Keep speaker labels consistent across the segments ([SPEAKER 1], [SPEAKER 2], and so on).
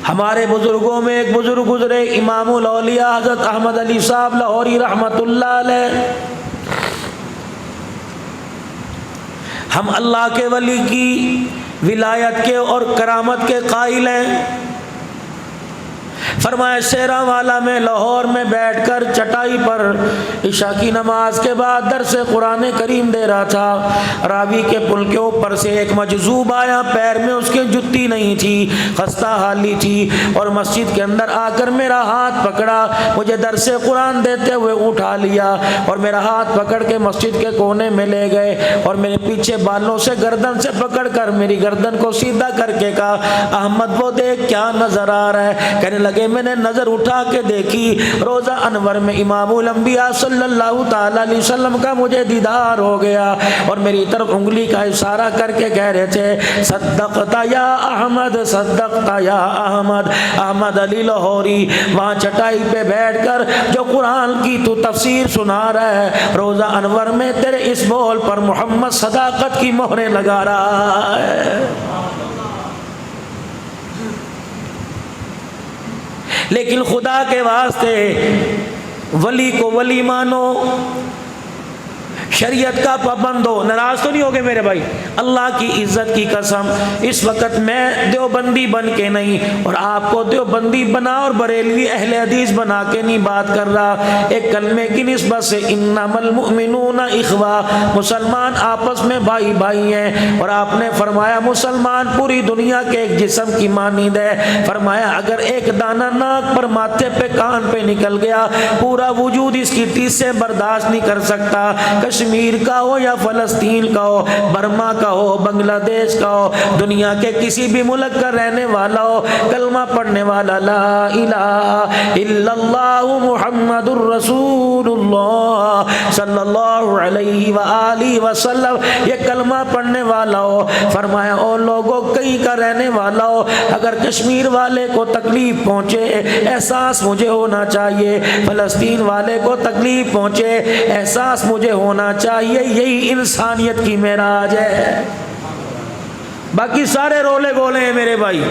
[SPEAKER 1] ہمارے بزرگوں میں ایک بزرگ گزرے، امام الاولیاء حضرت احمد علی صاحب لاہوری رحمۃ اللہ علیہ۔ ہم اللہ کے ولی کی ولایت کے اور کرامت کے قائل ہیں۔ فرمایا شیراں والا میں لاہور میں بیٹھ کر چٹائی پر عشاء کی نماز کے بعد درس قرآن کریم دے رہا تھا، راوی کے پل کے اوپر سے ایک مجذوب آیا، پیر میں اس کے جتی نہیں تھی، خستہ حالی تھی، اور مسجد کے اندر آ کر میرا ہاتھ پکڑا، مجھے درس قرآن دیتے ہوئے اٹھا لیا اور میرا ہاتھ پکڑ کے مسجد کے کونے میں لے گئے اور میرے پیچھے بالوں سے گردن سے پکڑ کر میری گردن کو سیدھا کر کے کہا، احمد وہ دیکھ کیا نظر آ رہا ہے؟ کہنے لگے میں نے نظر اٹھا کے دیکھی، روزہ انور میں امام الانبیاء صلی اللہ تعالی علیہ وسلم کا مجھے دیدار ہو گیا، اور میری طرف انگلی کا اشارہ کر کے کہہ رہے تھے صدقتا یا احمد، صدقتا یا احمد۔ احمد علی لاہوری وہاں چٹائی پہ بیٹھ کر جو قرآن کی تو تفسیر سنا رہا ہے، روزہ انور میں تیرے اس بول پر محمد صداقت کی مہریں لگا رہا ہے۔ لیکن خدا کے واسطے ولی کو ولی مانو، شریعت کا پابند ہو۔ ناراض تو نہیں ہوگے میرے بھائی؟ اللہ کی عزت کی قسم اس وقت میں دیوبندی بن کے نہیں، اور آپ کو دیوبندی بنا اور بریلوی اہل حدیث بنا کے نہیں بات کر رہا، ایک کلمے کی نسبت سے انما المؤمنون اخوہ، مسلمان آپس میں بھائی بھائی ہیں، اور آپ نے فرمایا مسلمان پوری دنیا کے ایک جسم کی مانند ہے۔ فرمایا اگر ایک دانہ ناک پر، ماتھے پہ، کان پہ نکل گیا، پورا وجود اس کی ٹیس سے برداشت نہیں کر سکتا، کشمیر کا ہو یا فلسطین کا ہو، برما کا ہو، بنگلہ دیش کا ہو، دنیا کے کسی بھی ملک کا رہنے والا ہو، کلمہ پڑھنے والا لا الہ الا اللہ محمد الرسول اللہ صلی اللہ علیہ وآلہ وسلم، یہ کلمہ پڑھنے والا ہو، فرمایا او لوگوں کہیں کا رہنے والا ہو، اگر کشمیر والے کو تکلیف پہنچے احساس مجھے ہونا چاہیے، فلسطین والے کو تکلیف پہنچے احساس مجھے ہونا چاہیے، یہی انسانیت کی معراج ہے۔ باقی سارے رولے گولے ہیں میرے بھائی،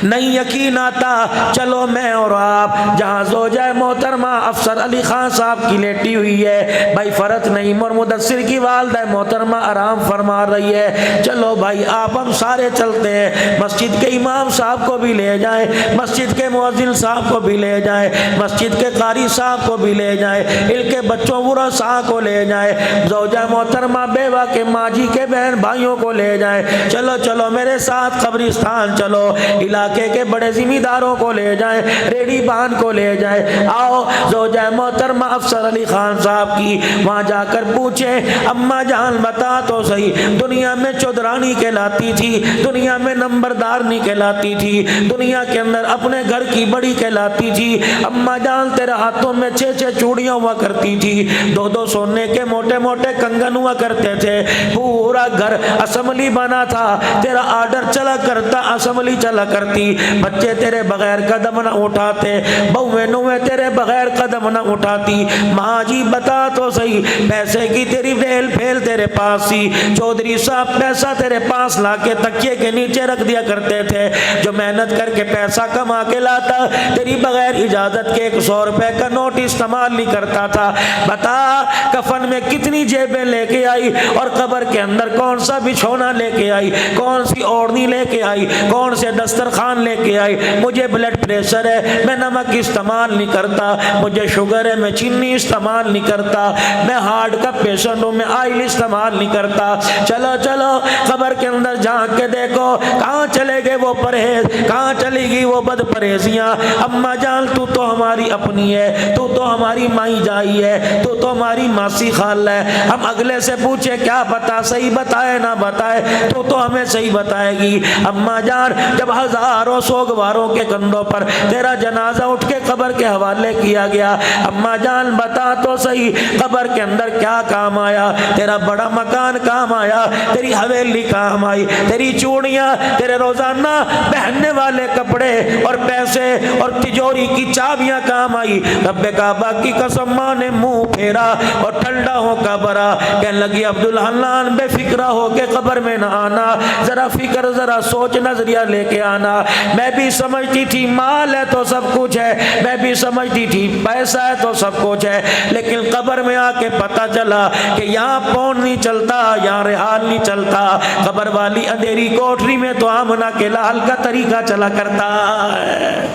[SPEAKER 1] نہیں یقین آتا چلو میں اور آپ جہاں زوجہ محترمہ افسر علی خان صاحب کی لیٹی ہوئی ہے، بھائی فرق نہیں، اور مدثر کی والدہ محترمہ آرام فرما رہی ہے، چلو بھائی آپ ہم سارے چلتے ہیں، مسجد کے امام صاحب کو بھی لے جائیں، مسجد کے مؤذن صاحب کو بھی لے جائیں، مسجد کے قاری صاحب کو بھی لے جائیں، ان کے بچوں ورثاء کو لے جائیں، زوجہ محترمہ بیوہ کے ماجی کے بہن بھائیوں کو لے جائیں، چلو چلو میرے ساتھ قبرستان چلو، علاقے کے بڑے ذمہ داروں کو لے جائیں، ریڈی بان کو لے جائیں، آؤ زوجہ محترمہ افسر علی خان صاحب کی وہاں جا کر پوچھیں اماں جان بتا تو صحیح، دنیا میں چودرانی کہلاتی تھی، دنیا میں نمبردار نہیں کہلاتی تھی، دنیا کے اندر اپنے گھر کی بڑی کہلاتی تھی، اماں جان تیرے ہاتھوں میں 6 چوڑیاں ہوا کرتی تھی، 2 سونے کے موٹے موٹے کنگن ہوا کرتے تھے، پورا گھر اسمبلی بنا تھا، تیرا آرڈر چلا کرتا اسمبلی چلا کرتی، بچے تیرے بغیر قدم نہ اٹھاتے، بہویں نویں تیرے بغیر قدم نہ اٹھاتی، ماں جی بتا تو صحیح پیسے کی تیری ویل پھیل تیرے پاس تھی، چودھری صاحب پیسہ تیرے پاس لا کے تکیے کے نیچے رکھ دیا کرتے تھے، جو محنت کر کے پیسہ کما کے لاتا تیری بغیر اجازت کے 100 روپے کا نوٹ استعمال نہیں کرتا تھا، بتا کفن میں کتنی جیبیں لے کے آئی اور قبر کے اندر کون سا بچھونا لے کے آئی، کون سی اوڑھنی لے کے آئی، کون سے دسترخوان لے کے آئی، مجھے بلڈ پریشر ہے میں نمک استعمال نہیں کرتا، مجھے شوگر ہے میں چینی استعمال نہیں کرتا، میں ہارٹ کا پیشنٹ ہوں میں آئل استعمال نہیں کرتا، چلو چلو قبر کے اندر جھانک کے دیکھو کہاں چلے گئے وہ پرہیز، کہاں چلی گئی وہ بد پرہیزیاں، اماں جان تو تو ہماری اپنی ہے، تو تو ہماری مائی جائی ہے، تو تو ہماری ماسی خال ہے، ہم اگلے سے پوچھے کیا بتا صحیح بتائے نہ بتائے تو تو ہمیں صحیح بتائے گی، اماں جان جب 1000 ہزاروں سوگواروں کے کندھوں پر تیرا جنازہ اٹھ کے قبر کے حوالے کیا گیا. اماں جان بتا تو صحیح قبر کے اندر کیا کام آیا؟ تیرا بڑا مکان کام آیا، تیری حویلی کام آئی، تیری چوڑیاں، تیرے روزانہ پہننے والے کپڑے اور پیسے اور تجوری کی چابیاں کام آئی. رب کعبہ کی قسم ماں نے منہ پھیرا اور ٹھنڈا ہو کا برا کہنے لگی عبدالحنان بے فکرہ ہو کے قبر میں نہ آنا، ذرا فکر ذرا سوچ نظریہ لے کے آنا. میں بھی سمجھتی تھی مال ہے تو سب کچھ ہے، میں بھی سمجھتی تھی پیسہ ہے تو سب کچھ ہے، لیکن قبر میں آ کے پتہ چلا کہ یہاں پون نہیں چلتا، یہاں رحال نہیں چلتا. قبر والی اندھیری کوٹری میں تو آمنہ کے لال کا طریقہ چلا کرتا ہے.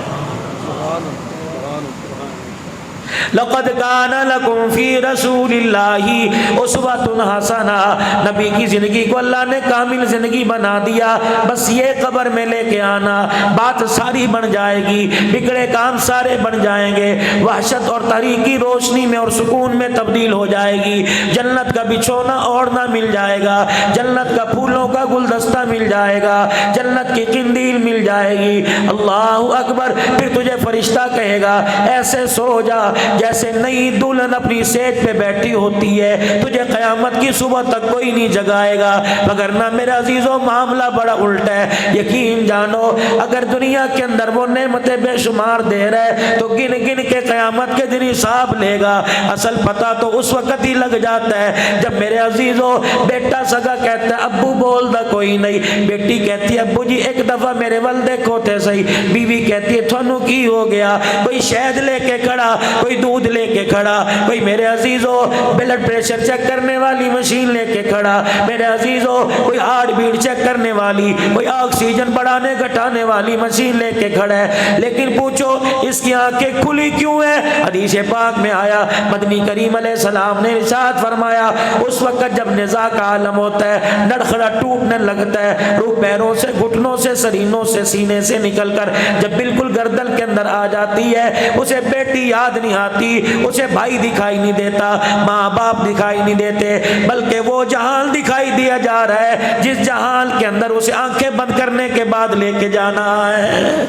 [SPEAKER 1] لقد کان لکم فی رسول اللہ اسوۃ حسنہ. نبی کی زندگی کو اللہ نے کامل زندگی بنا دیا. بس یہ قبر میں لے کے آنا، بات ساری بن جائے گی، بگڑے کام سارے بن جائیں گے، وحشت اور تاریکی کی روشنی میں اور سکون میں تبدیل ہو جائے گی. جنت کا بچھونا اوڑھنا مل جائے گا، جنت کا پھولوں کا گلدستہ مل جائے گا، جنت کی قندیل مل جائے گی. اللہ اکبر. پھر تجھے فرشتہ کہے گا ایسے سو جا جیسے نئی دلہن اپنی سیج پہ بیٹھی ہوتی ہے، تجھے قیامت کی صبح تک کوئی نہیں جگائے گا. وگرنہ میرے عزیزوں معاملہ بڑا الٹا ہے. یقین جانو اگر دنیا کے اندر وہ نعمتیں بے شمار دے رہے تو گن گن کے قیامت کے دن حساب لے گا. اصل پتہ تو اس وقت ہی لگ جاتا ہے جب میرے عزیزوں بیٹا سگا کہتا ہے ابو بول دا کوئی نہیں، بیٹی کہتی ہے ابو جی ایک دفعہ میرے والدے کو تھے صحیح، بیوی کہتی ہے تھانو کی ہو گیا، کوئی شہد لے کے کھڑا، کوئی دودھ لے کے کھڑا، کوئی میرے عزیزوں بلڈ پریشر چیک کرنے والی مشین لے کے کھڑا، میرے عزیزوں کوئی ہارٹ بیٹ چیک کرنے والی، کوئی آکسیجن بڑھانے گھٹانے والی مشین لے کے کھڑا ہے. لیکن پوچھو اس کی آنکھیں کھلی کیوں ہیں؟ حدیث پاک میں آیا مدنی کریم علیہ السلام نے ارشاد فرمایا اس وقت جب نزاع کا عالم ہوتا ہے، نڑخڑا ٹوٹنے لگتا ہے، روح پیروں سے گھٹنوں سے سرینوں سے سینے سے نکل کر جب بالکل گردن کے اندر آ جاتی ہے، اسے بیٹی یاد نہیں آتی، اسے بھائی دکھائی نہیں دیتا، ماں باپ دکھائی نہیں دیتے، بلکہ وہ جہان دکھائی دیا جا رہا ہے جس جہان کے اندر اسے آنکھیں بند کرنے کے بعد لے کے جانا ہے.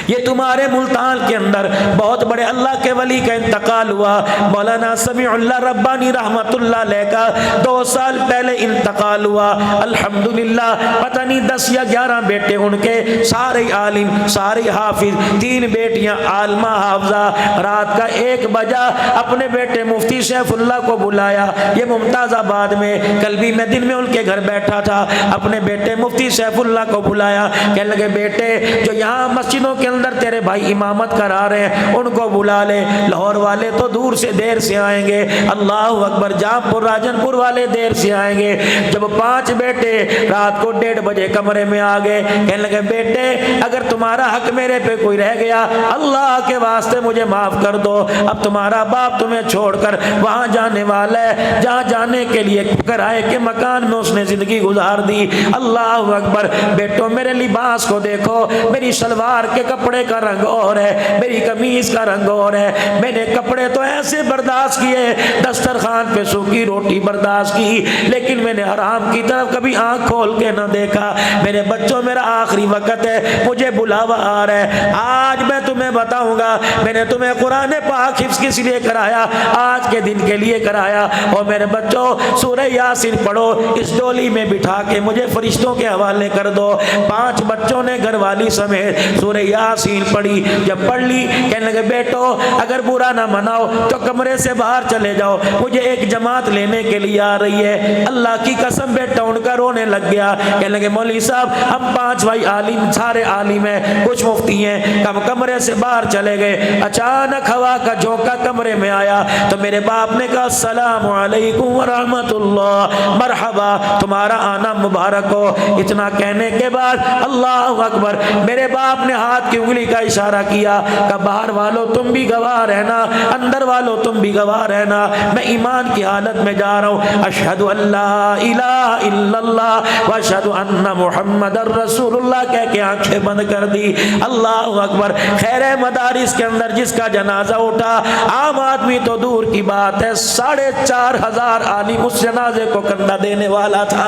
[SPEAKER 1] یہ تمہارے ملتان کے اندر بہت بڑے اللہ کے ولی کا انتقال ہوا. مولانا سمیع اللہ ربانی رحمت اللہ علیہ کا 2 سال پہلے انتقال ہوا. الحمدللہ پتہ نہیں 10 یا 11 بیٹے ان کے، سارے عالم سارے حافظ، 3 بیٹیاں عالمہ حافظہ. رات کا 1 بجا اپنے بیٹے مفتی سیف اللہ کو بلایا، یہ ممتاز آباد میں، کل بھی میں دن میں ان کے گھر بیٹھا تھا. اپنے بیٹے مفتی سیف اللہ کو بلایا، کہنے لگے بیٹے جو یہاں مسجدوں کے اندر تیرے بھائی امامت کرا رہے ہیں ان کو بلا لے. لاہور والے تو دور سے دیر سے آئیں گے، اللہ اکبر، جام پور راجن پور والے دیر سے آئیں گے. جب 5 بیٹے رات کو 1:30 بجے کمرے میں آ گئے، کہنے لگے بیٹے اگر تمہارا حق میرے پہ کوئی رہ گیا اللہ کے واسطے مجھے معاف کر دو. اب تمہارا باپ تمہیں چھوڑ کر وہاں جانے والا ہے جہاں جانے کے لیے کرائے کے مکان میں اس نے زندگی گزار دی. اللہ اکبر. بیٹو میرے لباس کو دیکھو، میری شلوار کے کپڑے کا رنگ اور ہے، میری قمیض کا رنگ اور ہے. میں نے کپڑے تو ایسے برداشت کیے، دسترخوان پہ سوکھی روٹی برداشت کی، لیکن میں نے حرام کی طرف کبھی آنکھ کھول کے نہ دیکھا. میرے بچوں میرا آخری وقت ہے، مجھے بلاوا آ رہا ہے. آج میں تمہیں بتاؤں گا میں نے تمہیں قرآن پاک حفظ کس لیے کرایا، آج کے دن کے لیے کرایا. اور میرے بچوں سورہ یاسین پڑھو، اس ڈولی میں بٹھا کے مجھے فرشتوں کے حوالے کر دو. 5 بچوں نے گھر والی سمیت سورہ یاسین پڑھی. جب پڑھ لی کہنے لگے بیٹو اگر برا نہ مناؤ تو کمرے سے باہر چلے جاؤ، مجھے ایک جماعت لینے کے لیے آ رہی ہے. اللہ کی قسم بیٹا ان کا رونے لگ گیا. کہنے لگے مولوی صاحب ہم 5 بھائی عالم، سارے عالم ہیں، کچھ مفتی ہیں. ہم کمرے سے باہر چلے گئے، اچانک ہوا کا جھونکا کمرے میں آیا تو میرے باپ نے کہا السلام علیکم ورحمۃ اللہ، مرحبا، تمہارا آنا مبارک ہو. اتنا کہنے کے بعد اللہ اکبر، میرے باپ نے ہاتھ کی انگلی کا اشارہ کیا کہ باہر والوں تم بھی گواہ رہنا، اندر والوں تم بھی گواہ رہنا، میں ایمان کی حالت میں جا رہا ہوں. اشہد ان لا الہ الا اللہ واشہد ان محمد رسول اللہ کہہ کے آنکھیں بند کر دی. اللہ اکبر. خیر مدارس کے اندر جس کا جنازہ اٹھا، عام آدمی تو دور کی بات ہے، 4,500 عالم اس جنازے کو کندھا دینے والا تھا.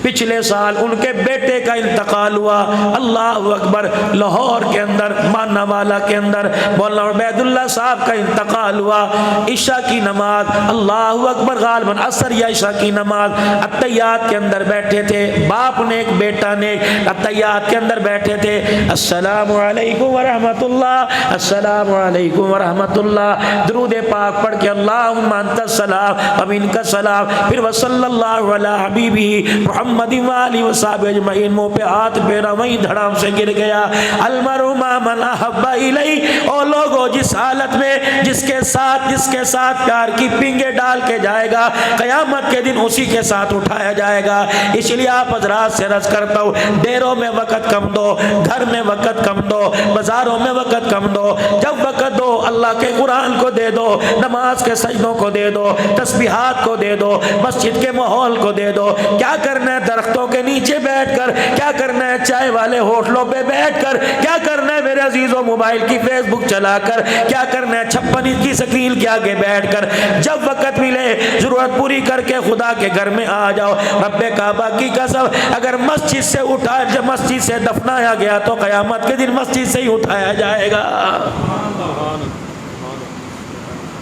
[SPEAKER 1] پچھلے سال ان کے بیٹے کا انتقال ہوا، اللہ اکبر، لاہور کے اندر مانا والا کے اندر مولانا عبید اللہ صاحب کا انتقال ہوا۔ عشاء کی نماز، اللہ اکبر، غالباً عصر یا عشاء کی نماز، اتحیات کے اندر بیٹھے تھے، باپ نے ایک بیٹا نے اتحیات کے اندر بیٹھے تھے، السلام علیکم ورحمۃ اللہ، السلام علیکم ورحمۃ اللہ، درود پاک پڑھ کے اللہم انت السلام و منک السلام، پھر وصلی اللہ علی حبیبہ محمد وآلہ وصحبہ اجمعین، منہ پہ ہاتھ پھیرا، وہیں دھڑام سے گر گیا۔ المرء مع من احب الیہ، او لوگوں جس حالت میں جس کے ساتھ پیار کی پنگے ڈال کے جائے گا، قیامت کے دن اسی کے ساتھ اٹھایا جائے گا۔ اس لیے آپ حضرات سے عرض کرتا ہوں، ڈیروں میں وقت کم دو، گھر میں وقت کم دو، بازاروں میں وقت کم دو، جب وقت دو اللہ کے قرآن کو دے دو، نماز کے سجدوں کو دے دو، تسبیحات کو دے دو، مسجد کے ماحول کو دے دو۔ کیا کرنا ہے درختوں کے نیچے بیٹھ کر، کیا کرنا ہے چائے والے ہوٹلوں پہ بیٹھ کر، کیا کرنا ہے میرے عزیزوں موبائل کی فیس بک چلا کر، کیا کرنا ہے 56 انچ کی سکرین کے آگے بیٹھ کر، جب وقت ملے ضرورت پوری کر کے خدا کے گھر میں آ جاؤ۔ رب کعبہ کی قسم، اگر مسجد سے اٹھا جب مسجد سے دفنایا گیا تو قیامت کے دن مسجد سے ہی اٹھایا جائے گا۔